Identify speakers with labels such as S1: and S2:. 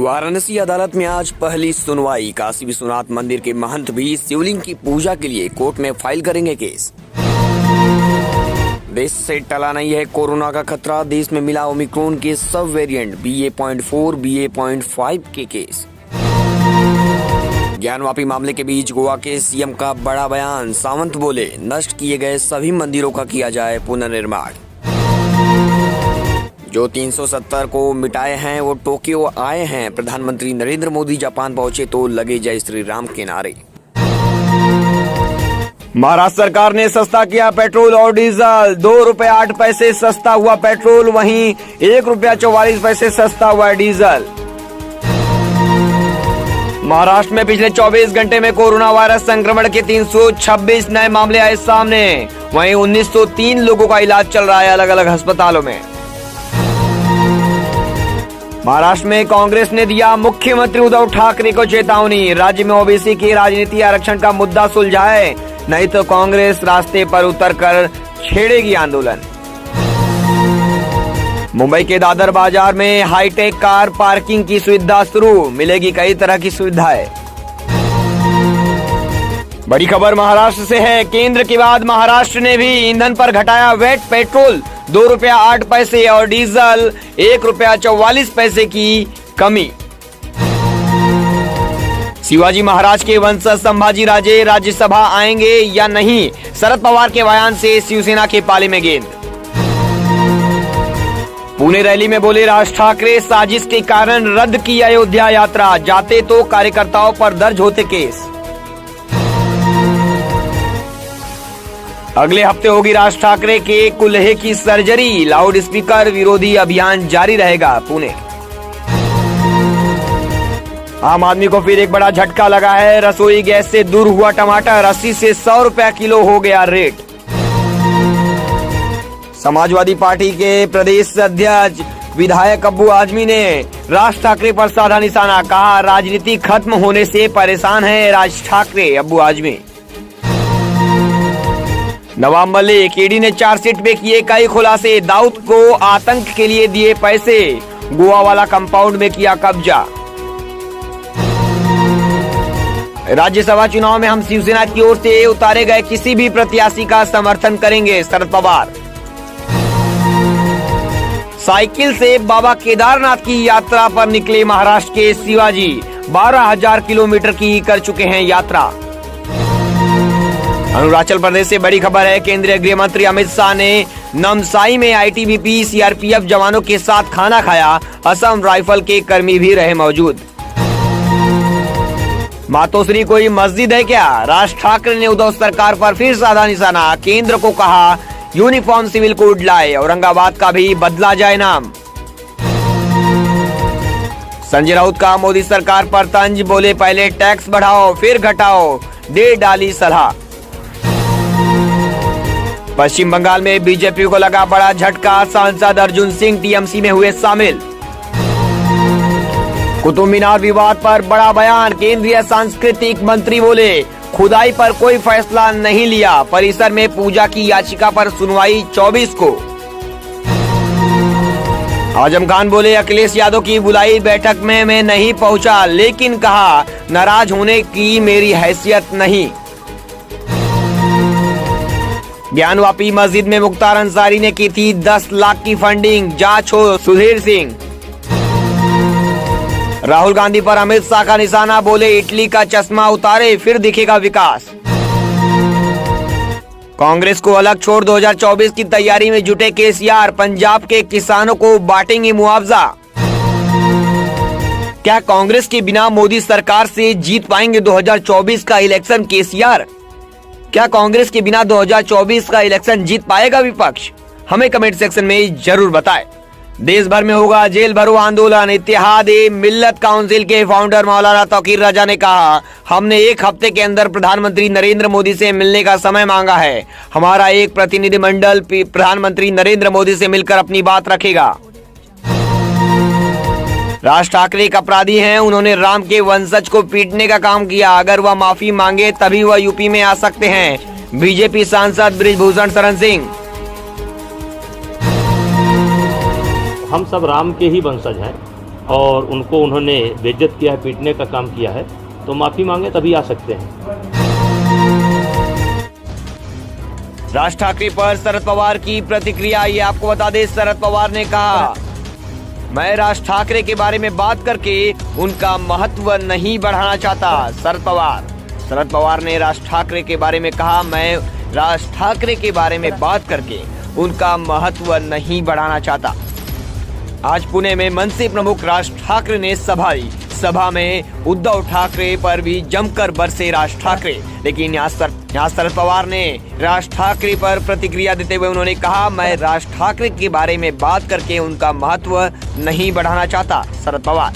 S1: वाराणसी अदालत में आज पहली सुनवाई। काशी विश्वनाथ मंदिर के महंत भी शिवलिंग की पूजा के लिए कोर्ट में फाइल करेंगे केस। देश से टला नहीं है कोरोना का खतरा। देश में मिला ओमिक्रॉन के सब वेरिएंट BA.4, BA.5 के केस। ज्ञानवापी मामले के बीच गोवा के सीएम का बड़ा बयान। सावंत बोले, नष्ट किए गए सभी मंदिरों का किया जाए पुनर्निर्माण। जो 370 को मिटाए हैं वो टोक्यो आए हैं। प्रधानमंत्री नरेंद्र मोदी जापान पहुंचे तो लगे जय श्री राम के नारे। महाराष्ट्र सरकार ने सस्ता किया पेट्रोल और डीजल। 2 रुपए 8 पैसे सस्ता हुआ पेट्रोल, वहीं 1 रुपया 44 पैसे सस्ता हुआ डीजल। महाराष्ट्र में पिछले 24 घंटे में कोरोना वायरस संक्रमण के 326 नए मामले आए सामने। वहीं 1903 लोगों का इलाज चल रहा है अलग अलग अस्पतालों में। महाराष्ट्र में कांग्रेस ने दिया मुख्यमंत्री उद्धव ठाकरे को चेतावनी। राज्य में ओबीसी की राजनीति आरक्षण का मुद्दा सुलझाए, नहीं तो कांग्रेस रास्ते पर उतरकर छेड़ेगी आंदोलन। मुंबई के दादर बाजार में हाईटेक कार पार्किंग की सुविधा शुरू, मिलेगी कई तरह की सुविधाएं। बड़ी खबर महाराष्ट्र से है। केंद्र के बाद महाराष्ट्र ने भी ईंधन पर घटाया वैट। पेट्रोल 2 रुपया 8 पैसे और डीजल 1 रुपया 44 पैसे की कमी। शिवाजी महाराज के वंशज संभाजी राजे राज्यसभा आएंगे या नहीं, शरद पवार के बयान से शिवसेना के पाले में गेंद। पुणे रैली में बोले राज ठाकरे, साजिश के कारण रद्द की अयोध्या यात्रा, जाते तो कार्यकर्ताओं पर दर्ज होते केस। अगले हफ्ते होगी राज ठाकरे के कुल्हे की सर्जरी। लाउड स्पीकर विरोधी अभियान जारी रहेगा। पुणे। आम आदमी को फिर एक बड़ा झटका लगा है। रसोई गैस से दूर हुआ टमाटर, 80 से 100 रुपया किलो हो गया रेट। समाजवादी पार्टी के प्रदेश अध्यक्ष विधायक अब्बू आजमी ने राज ठाकरे पर साधा निशाना। कहा, राजनीति खत्म होने से परेशान है राज ठाकरे। अब्बू आजमी। नवाब मलिक, ईडी ने चार्जशीट में किए कई खुलासे। दाऊद को आतंक के लिए दिए पैसे, गोवा वाला कंपाउंड में किया कब्जा। राज्यसभा चुनाव में हम शिवसेना की ओर से उतारे गए किसी भी प्रत्याशी का समर्थन करेंगे, शरद पवार। साइकिल से बाबा केदारनाथ की यात्रा पर निकले महाराष्ट्र के शिवाजी। 12,000 किलोमीटर की कर चुके हैं यात्रा। अरुणाचल प्रदेश से बड़ी खबर है। केंद्रीय गृह मंत्री अमित शाह ने नामसाई में ITBP CRPF जवानों के साथ खाना खाया। असम राइफल के कर्मी भी रहे मौजूद। मातोश्री कोई मस्जिद है क्या? राज ठाकरे ने उद्धव सरकार पर फिर साधा निशाना। केंद्र को कहा यूनिफॉर्म सिविल कोड लाए, औरंगाबाद का भी बदला जाए नाम। संजय राउत का मोदी सरकार पर तंज। बोले, पहले टैक्स बढ़ाओ फिर घटाओ, दे डाली सलाह। पश्चिम बंगाल में बीजेपी को लगा बड़ा झटका। सांसद अर्जुन सिंह TMC में हुए शामिल। कुतुब मीनार विवाद पर बड़ा बयान। केंद्रीय सांस्कृतिक मंत्री बोले, खुदाई पर कोई फैसला नहीं लिया। परिसर में पूजा की याचिका पर सुनवाई 24 को। आजम खान बोले, अखिलेश यादव की बुलाई बैठक में मैं नहीं पहुंचा, लेकिन कहा नाराज होने की मेरी हैसियत नहीं। ज्ञानवापी मस्जिद में मुख्तार अंसारी ने की थी 10 लाख की फंडिंग, जांच हो सुधीर सिंह। राहुल गांधी पर अमित शाह का निशाना। बोले, इटली का चश्मा उतारे फिर दिखेगा विकास। कांग्रेस को अलग छोड़ 2024 की तैयारी में जुटे केसीआर। पंजाब के किसानों को बांटेंगे मुआवजा। क्या कांग्रेस के बिना मोदी सरकार से जीत पाएंगे 2024 का इलेक्शन केसीआर? क्या कांग्रेस के बिना 2024 का इलेक्शन जीत पाएगा विपक्ष? हमें कमेंट सेक्शन में जरूर बताएं। देश भर में होगा जेल भरो आंदोलन। इत्तेहाद-ए मिल्लत काउंसिल के फाउंडर मौलाना तौकीर रजा ने कहा, हमने 1 हफ्ते के अंदर प्रधानमंत्री नरेंद्र मोदी से मिलने का समय मांगा है। हमारा एक प्रतिनिधिमंडल प्रधानमंत्री नरेंद्र मोदी से मिलकर अपनी बात रखेगा। राज ठाकरे एक अपराधी हैं। उन्होंने राम के वंशज को पीटने का काम किया। अगर वह माफी मांगे तभी वह यूपी में आ सकते हैं। बीजेपी सांसद बृजभूषण शरण सिंह।
S2: हम सब राम के ही वंशज हैं। और उनको उन्होंने बेइज्जत किया है, पीटने का काम किया है, तो माफ़ी मांगे तभी आ सकते हैं।
S1: राज ठाकरे पर शरद पवार की प्रतिक्रिया, ये आपको बता दें, शरद पवार ने कहा, मैं राज ठाकरे के बारे में बात करके उनका महत्व नहीं बढ़ाना चाहता। शरद पवार ने राज ठाकरे के बारे में कहा, मैं राज ठाकरे के बारे में बात करके उनका महत्व नहीं बढ़ाना चाहता। आज पुणे में मनसे प्रमुख राज ठाकरे ने सभा में उद्धव ठाकरे पर भी जमकर बरसे राज ठाकरे, लेकिन यहाँ शरद पवार ने राज ठाकरे पर प्रतिक्रिया देते हुए उन्होंने कहा, मैं राज ठाकरे के बारे में बात करके उनका महत्व नहीं बढ़ाना चाहता। शरद पवार